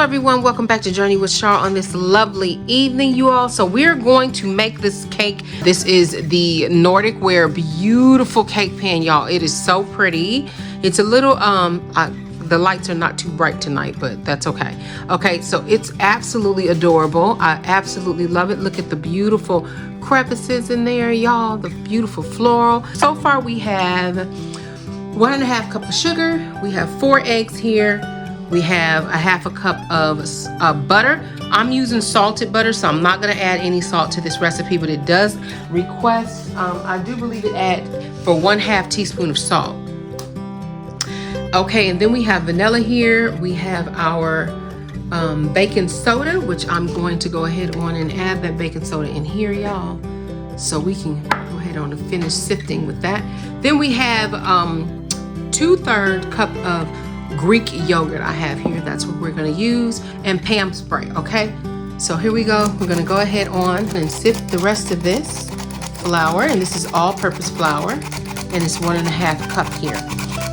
everyone, welcome back to Journey with Char on this lovely evening, you all. So we're going to make this cake. This is the Nordic Ware beautiful cake pan, y'all. It is so pretty. It's a little the lights are not too bright tonight, but that's okay. Okay, so it's absolutely adorable. I absolutely love it. Look at the beautiful crevices in there, y'all. The beautiful floral. So far we have 1.5 cups of sugar. We have 4 eggs here. We have a 1/2 cup of butter. I'm using salted butter, so I'm not gonna add any salt to this recipe, but it does request, I do believe it adds for 1/2 teaspoon of salt. Okay, and then we have vanilla here. We have our baking soda, which I'm going to go ahead on and add that baking soda in here, y'all. So we can go ahead on and finish sifting with that. Then we have 2/3 cup of Greek yogurt I have here. That's what we're going to use, and Pam spray. Okay, so here we go. We're going to go ahead on and sift the rest of this flour, and this is all-purpose flour, and it's 1.5 cup here.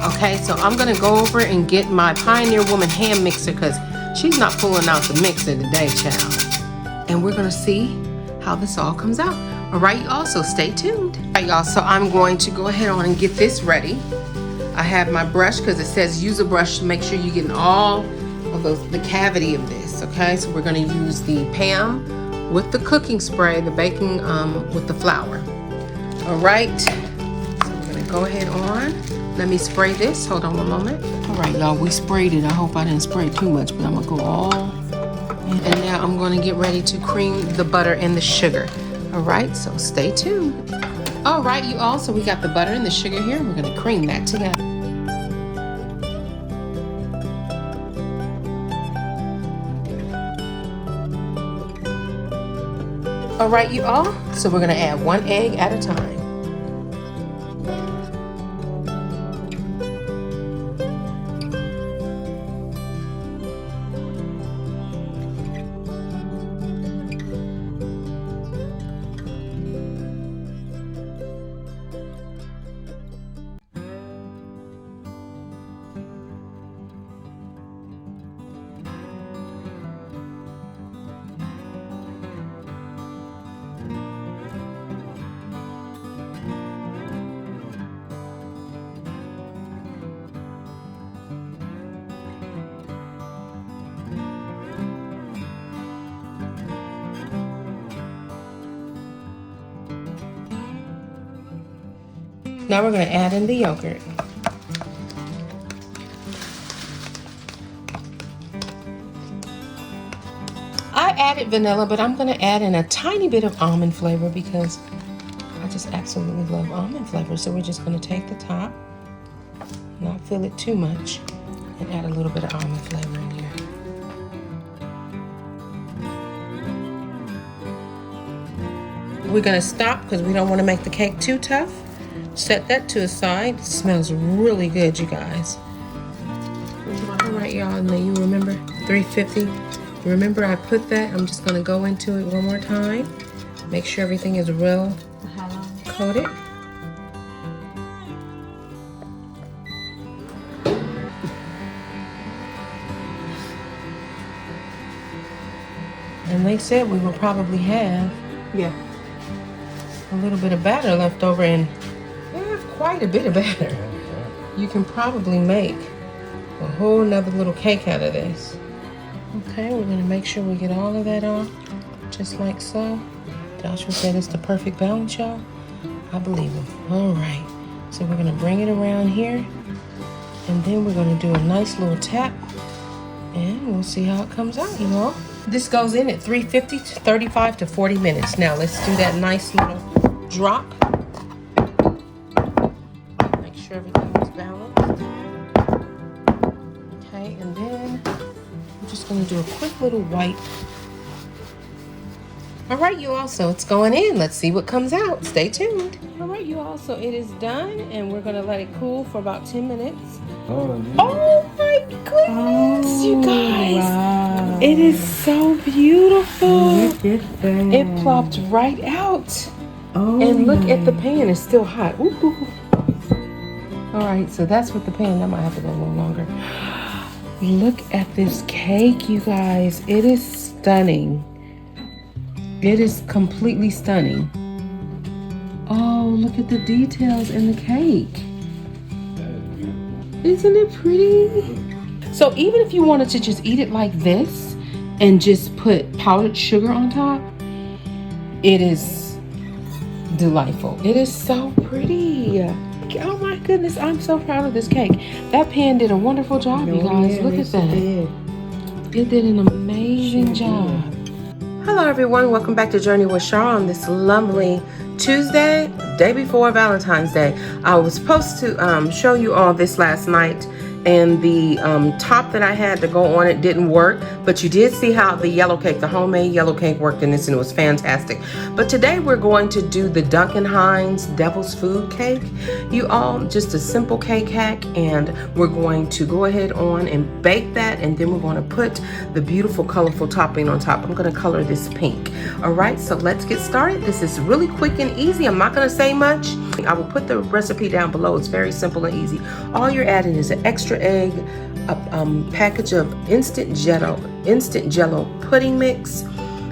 Okay, so I'm going to go over and get my Pioneer Woman hand mixer because she's not pulling out the mixer today, child. And we're going to see how this all comes out. All right, y'all, so stay tuned. All right, y'all, so I'm going to go ahead on and get this ready. I have my brush because it says use a brush to make sure you're getting all of the cavity of this. Okay, so we're going to use the Pam with the cooking spray, the baking with the flour. All right, so we're going to go ahead on. Let me spray this. Hold on one moment. All right, y'all, we sprayed it. I hope I didn't spray too much, but I'm going to go all. And now I'm going to get ready to cream the butter and the sugar. All right, so stay tuned. All right, you all, so we got the butter and the sugar here. We're going to cream that together. All right, you all, so we're going to add 1 egg at a time. Now we're going to add in the yogurt. I added vanilla, but I'm going to add in a tiny bit of almond flavor because I just absolutely love almond flavor. So we're just going to take the top, not fill it too much, and add a little bit of almond flavor in here. We're going to stop because we don't want to make the cake too tough. Set that to the side. It smells really good, you guys. All right, y'all, and then you remember 350. Remember I put that. I'm just going to go into it one more time. Make sure everything is well coated. And they said we will probably have a little bit of batter left over, and quite a bit of batter. You can probably make a whole nother little cake out of this. Okay, we're gonna make sure we get all of that off, just like so. Joshua said it's the perfect balance, y'all. I believe him. All right, so we're gonna bring it around here, and then we're gonna do a nice little tap, and we'll see how it comes out, you all. This goes in at 350 to 35 to 40 minutes. Now let's do that nice little drop. Everything is balanced. Okay, and then I'm just going to do a quick little wipe. All right, you all, so it's going in. Let's see what comes out. Stay tuned. All right, you all, so it is done, and we're going to let it cool for about 10 minutes. Oh my goodness, you guys. Wow. It is so beautiful. Look at that. It plopped right out. Oh, and look at the pan. It's still hot. Ooh. All right, so that's what the pan, that might have to go a little longer. Look at this cake, you guys. It is stunning. It is completely stunning. Oh, look at the details in the cake. Isn't it pretty? So even if you wanted to just eat it like this and just put powdered sugar on top, it is delightful. It is so pretty. Oh my goodness, I'm so proud of this cake. That pan did a wonderful job, you guys. Look at that. It did an amazing job. Hello everyone, welcome back to Journey with Char on this lovely Tuesday, day before Valentine's Day. I was supposed to show you all this last night, and the top that I had to go on it didn't work, but you did see how the yellow cake, the homemade yellow cake worked in this, and it was fantastic. But today we're going to do the Duncan Hines Devil's Food Cake. You all, just a simple cake hack, and we're going to go ahead on and bake that, and then we're going to put the beautiful colorful topping on top. I'm going to color this pink. All right, so let's get started. This is really quick and easy. I'm not going to say much. I will put the recipe down below. It's very simple and easy. All you're adding is an extra egg, a package of instant jello pudding mix,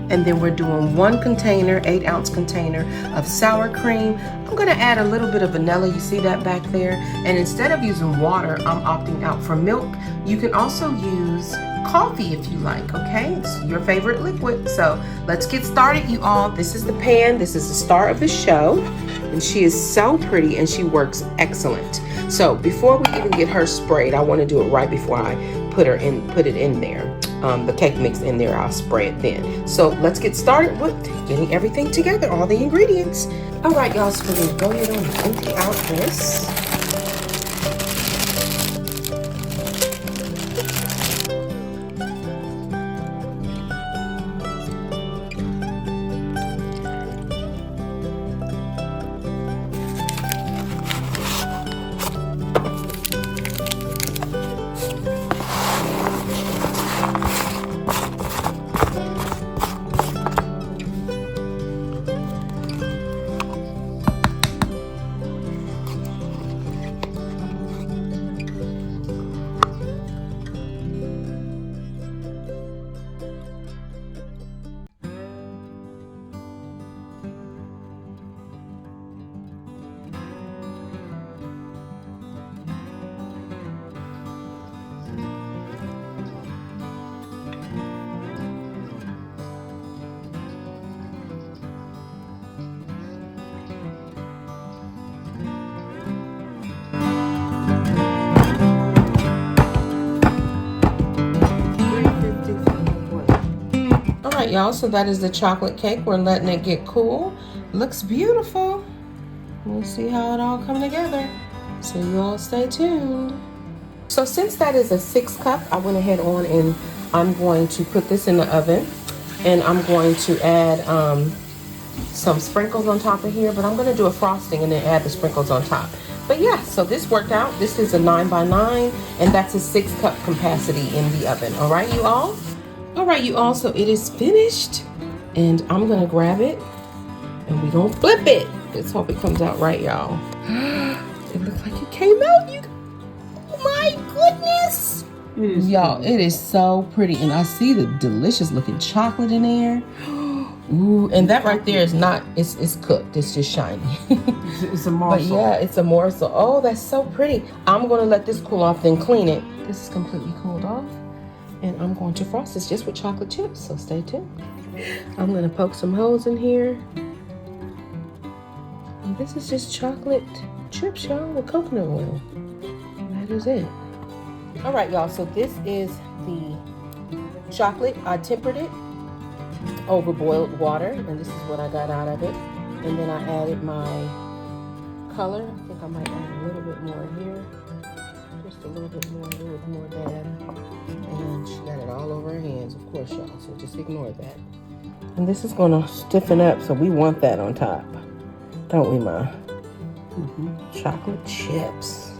and then we're doing 1 container, 8-ounce container of sour cream. I'm going to add a little bit of vanilla. You see that back there? And instead of using water, I'm opting out for milk. You can also use coffee if you like, okay? It's your favorite liquid. So let's get started, you all. This is the pan. This is the star of the show. And she is so pretty and she works excellent. So before we even get her sprayed, I want to do it right before I put it in there. The cake mix in there, I'll spray it then. So let's get started with getting everything together, all the ingredients. All right, y'all, so we're going to go ahead and empty out this. Alright, y'all, so that is the chocolate cake. We're letting it get cool. Looks beautiful. We'll see how it all come together. So you all stay tuned. So since that is a 6 cup, I went ahead on and I'm going to put this in the oven, and I'm going to add some sprinkles on top of here, but I'm going to do a frosting and then add the sprinkles on top. But yeah, so this worked out. This is a 9 by 9, and that's a 6 cup capacity in the oven. All right, you all? All right, you all, so it is finished, and I'm gonna grab it and we're gonna flip it. Let's hope it comes out right, y'all. It looks like it came out. Oh my goodness. Y'all, it is so pretty, and I see the delicious looking chocolate in there. Ooh, and that right there is not, it's cooked. It's just shiny. It's a morsel. But yeah, it's a morsel. Oh, that's so pretty. I'm gonna let this cool off, then clean it. This is completely cooled off. And I'm going to frost this just with chocolate chips, so stay tuned. I'm gonna poke some holes in here. And this is just chocolate chips, y'all, with coconut oil. That is it. All right, y'all, so this is the chocolate. I tempered it over boiled water, and this is what I got out of it. And then I added my color. I think I might add a little bit more here. Just a little bit more dad. And she got it all over her hands, of course, y'all, so just ignore that. And this is gonna stiffen up, so we want that on top, don't we, Ma? Chocolate chips.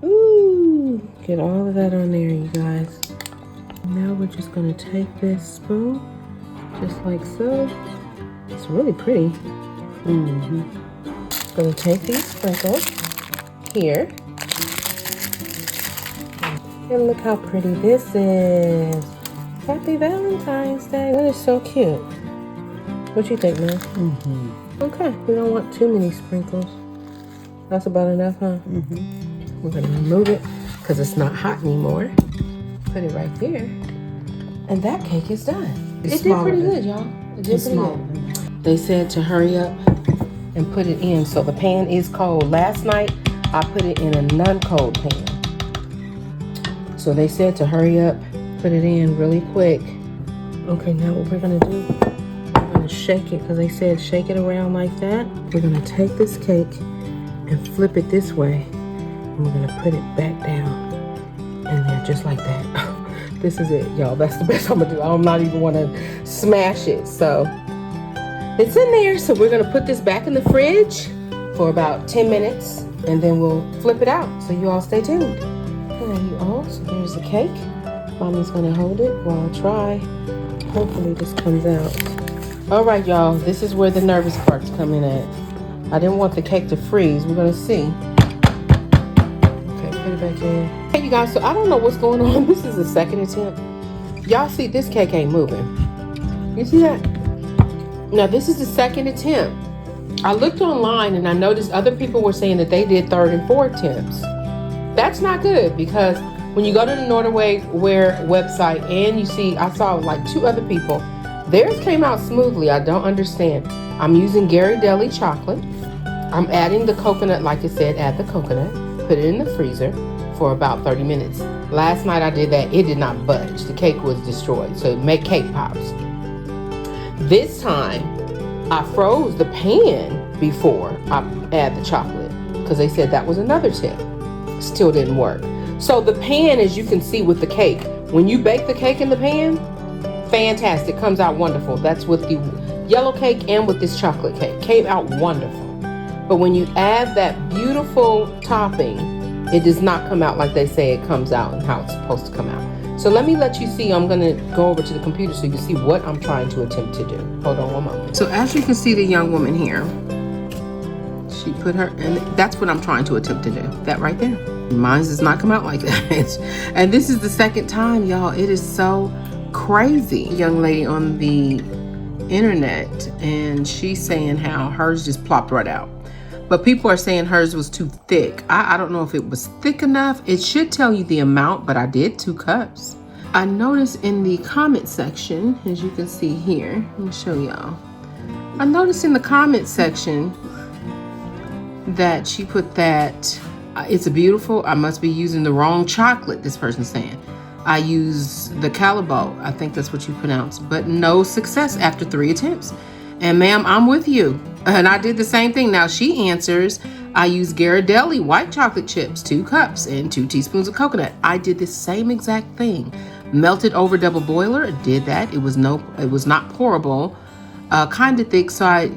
Ooh, get all of that on there, you guys. Now we're just gonna take this spoon, just like so. It's really pretty. Gonna take these sprinkles here. And look how pretty this is. Happy Valentine's Day. That is so cute. What you think, man? Mm-hmm. Okay, we don't want too many sprinkles. That's about enough, huh? Mm-hmm. We're gonna remove it because it's not hot anymore. Put it right there. And that cake is done. It did pretty good, y'all. It did pretty good. They said to hurry up and put it in. So the pan is cold. Last night, I put it in a non-cold pan. So they said to hurry up, put it in really quick. Okay, now what we're gonna do, we're gonna shake it, because they said shake it around like that. We're gonna take this cake and flip it this way. And we're gonna put it back down in there just like that. This is it, y'all. That's the best I'm gonna do. I'm not even wanna smash it. So it's in there. So we're gonna put this back in the fridge for about 10 minutes and then we'll flip it out. So you all stay tuned. Alright, you all, so there's the cake. Mommy's gonna hold it while I try. Hopefully this comes out. Alright, y'all, this is where the nervous parts come in at. I didn't want the cake to freeze. We're gonna see. Okay, put it back in. Hey, you guys, so I don't know what's going on. This is the second attempt. Y'all see this cake ain't moving. You see that? Now, this is the second attempt. I looked online and I noticed other people were saying that they did third and fourth attempts. That's not good, because when you go to the Nordic Ware website and you see, I saw like 2 other people, theirs came out smoothly. I don't understand. I'm using Ghirardelli chocolate. I'm adding the coconut, like it said, add the coconut. Put it in the freezer for about 30 minutes. Last night I did that. It did not budge. The cake was destroyed. So make cake pops. This time I froze the pan before I add the chocolate, because they said that was another tip. Still didn't work. So the pan, as you can see with the cake, when you bake the cake in the pan, fantastic, comes out wonderful. That's with the yellow cake and with this chocolate cake, came out wonderful. But when you add that beautiful topping, it does not come out like they say it comes out and how it's supposed to come out. So let me let you see. I'm gonna go over to the computer so you can see what I'm trying to attempt to do. Hold on one moment. So as you can see, the young woman here, she put her, and that's what I'm trying to attempt to do. That right there. Mine does not come out like that. And this is the second time, y'all. It is so crazy. A young lady on the internet, and she's saying how hers just plopped right out. But people are saying hers was too thick. I don't know if it was thick enough. It should tell you the amount, but I did 2 cups. I noticed in the comment section, as you can see here, let me show y'all. I noticed in the comment section that she put that it's a beautiful, I must be using the wrong chocolate, this person's saying. I use the Calibo, I think that's what you pronounce, but no success after 3 attempts. And ma'am, I'm with you. And I did the same thing. Now she answers, I use Ghirardelli white chocolate chips, 2 cups and 2 teaspoons of coconut. I did the same exact thing. Melted over double boiler, did that. It was not pourable, kind of thick, so I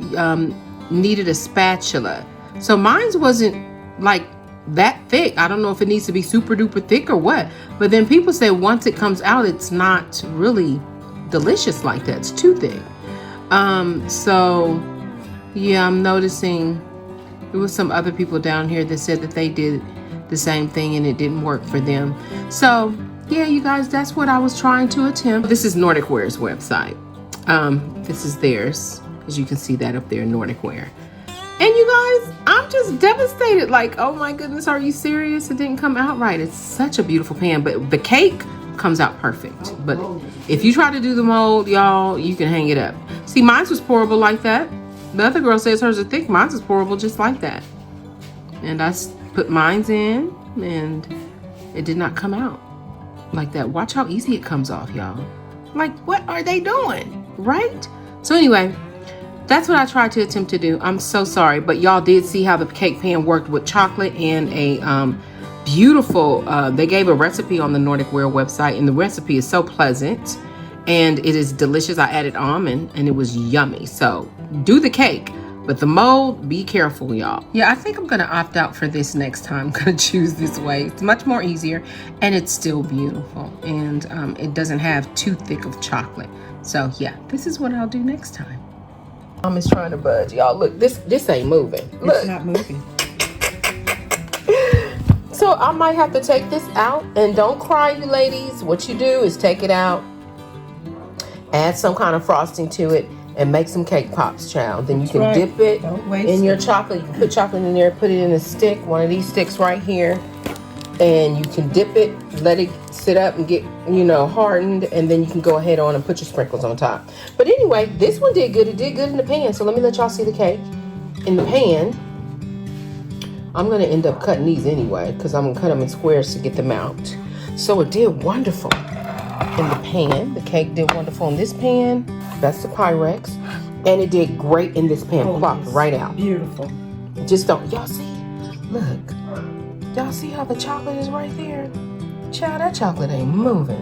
needed a spatula. So mine wasn't like that thick. I don't know if it needs to be super duper thick or what, but then people say once it comes out, it's not really delicious like that. It's too thick. So yeah, I'm noticing there was some other people down here that said that they did the same thing and it didn't work for them. So yeah, you guys, that's what I was trying to attempt. This is Nordic Ware's website. This is theirs, as you can see that up there, Nordic Ware. And you guys, I'm just devastated. Like, oh my goodness, are you serious? It didn't come out right. It's such a beautiful pan, but the cake comes out perfect. But if you try to do the mold, y'all, you can hang it up. See, mine was pourable like that. The other girl says hers are thick. Mine is pourable just like that. And I put mine in, and it did not come out like that. Watch how easy it comes off, y'all. Like, what are they doing, right? So anyway, that's what I tried to attempt to do. I'm so sorry, but y'all did see how the cake pan worked with chocolate and a beautiful, they gave a recipe on the Nordic Ware website, and the recipe is so pleasant and it is delicious. I added almond and it was yummy. So do the cake, but the mold, be careful, y'all. Yeah, I think I'm gonna opt out for this next time. I'm gonna choose this way. It's much more easier and it's still beautiful, and it doesn't have too thick of chocolate. So yeah, this is what I'll do next time. Mom is trying to budge, y'all. Look, this ain't moving. Look. It's not moving. So I might have to take this out. And don't cry, you ladies. What you do is take it out, add some kind of frosting to it, and make some cake pops, child. Then you can dip it in your chocolate. You can put chocolate in there, put it in a stick, one of these sticks right here. And you can dip it, let it sit up and get, hardened, and then you can go ahead on and put your sprinkles on top. But anyway, this one did good. It did good in the pan. So let me let y'all see the cake in the pan. I'm going to end up cutting these anyway because I'm going to cut them in squares to get them out. So it did wonderful in the pan. The cake did wonderful in this pan. That's the Pyrex. And it did great in this pan. Plopped right out. Beautiful. Just don't, y'all see? Look. Y'all see how the chocolate is right there? Child, that chocolate ain't moving.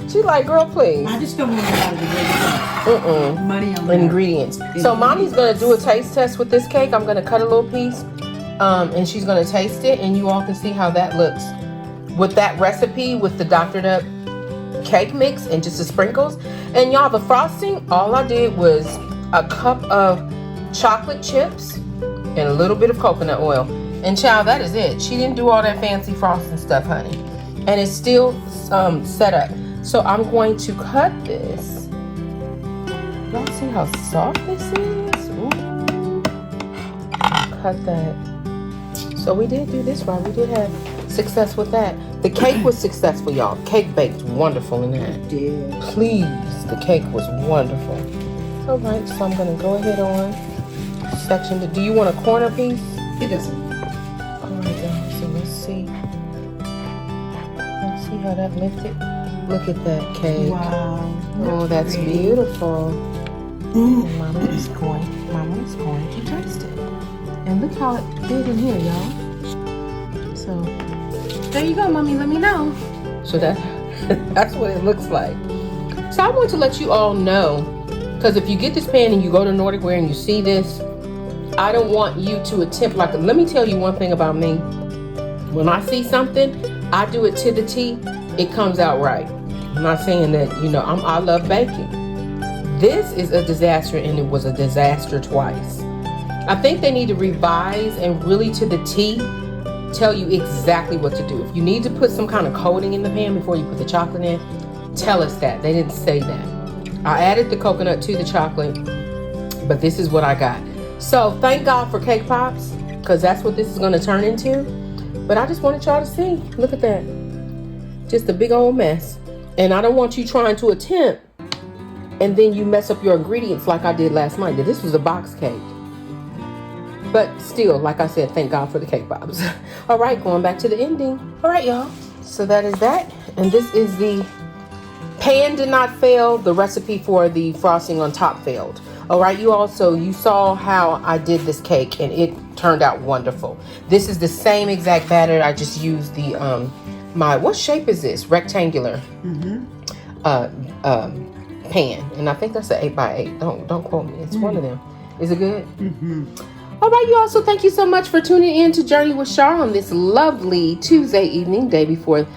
She's like, girl, please. I just don't want a lot of the money on ingredients. So mommy's gonna do a taste test with this cake. I'm gonna cut a little piece, and she's gonna taste it, and you all can see how that looks with that recipe with the doctored up cake mix and just the sprinkles. And y'all, the frosting, all I did was a cup of chocolate chips and a little bit of coconut oil. And child, that is it. She didn't do all that fancy frosting stuff, honey. And it's still set up. So I'm going to cut this. Y'all see how soft this is? Ooh. Cut that. So we did do this right. We did have success with that. The cake was successful, y'all. Cake baked wonderful in that. It did. Please, the cake was wonderful. All right, so I'm going to go ahead on section. Do you want a corner piece? It doesn't. So let's see. Let's see how that lifted. Look at that cake. Wow. Oh, that's beautiful. Mama is going to taste it. And look how it did in here, y'all. So there you go, Mommy. Let me know. So that's what it looks like. So I want to let you all know, because if you get this pan and you go to Nordic Ware and you see this, I don't want you to attempt, let me tell you one thing about me. When I see something, I do it to the T, it comes out right. I'm not saying that, I love baking. This is a disaster, and it was a disaster twice. I think they need to revise and really to the T tell you exactly what to do. If you need to put some kind of coating in the pan before you put the chocolate in, tell us that. They didn't say that. I added the coconut to the chocolate, but this is what I got. So thank God for cake pops, because that's what this is going to turn into. But I just wanted y'all to see. Look at that. Just a big old mess. And I don't want you trying to attempt and then you mess up your ingredients like I did last night. This was a box cake. But still, like I said, thank God for the cake pops. All right, going back to the ending. All right, y'all. So that is that. And this is the pan did not fail. The recipe for the frosting on top failed. All right, you saw how I did this cake, and it turned out wonderful. This is the same exact batter. I just used the what shape is this? Rectangular pan, and I think that's an 8x8. Don't quote me. It's one of them. Is it good? All right, you all. So thank you so much for tuning in to Journey with Char on this lovely Tuesday evening, day before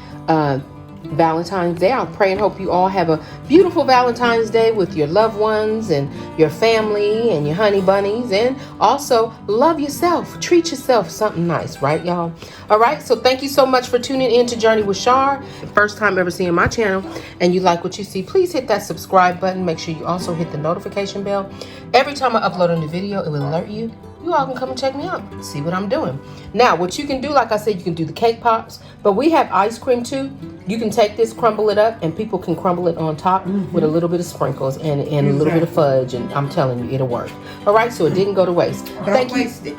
Valentine's Day. I pray and hope you all have a beautiful Valentine's Day with your loved ones and your family and your honey bunnies, and also love yourself. Treat yourself something nice, right, y'all? All right, so thank you so much for tuning in to Journey with Char. First time ever seeing my channel and you like what you see, please hit that subscribe button. Make sure you also hit the notification bell. Every time I upload a new video, it will alert you. You all can come and check me out, see what I'm doing. Now, what you can do, like I said, you can do the cake pops, but we have ice cream too. You can take this, crumble it up, and people can crumble it on top with a little bit of sprinkles and a little bit of fudge, and I'm telling you, it'll work. All right, so it didn't go to waste. Don't waste it.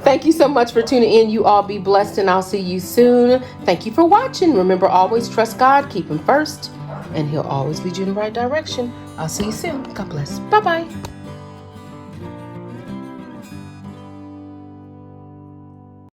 Thank you so much for tuning in. You all be blessed, and I'll see you soon. Thank you for watching. Remember, always trust God, keep Him first, and He'll always lead you in the right direction. I'll see you soon. God bless. Bye-bye.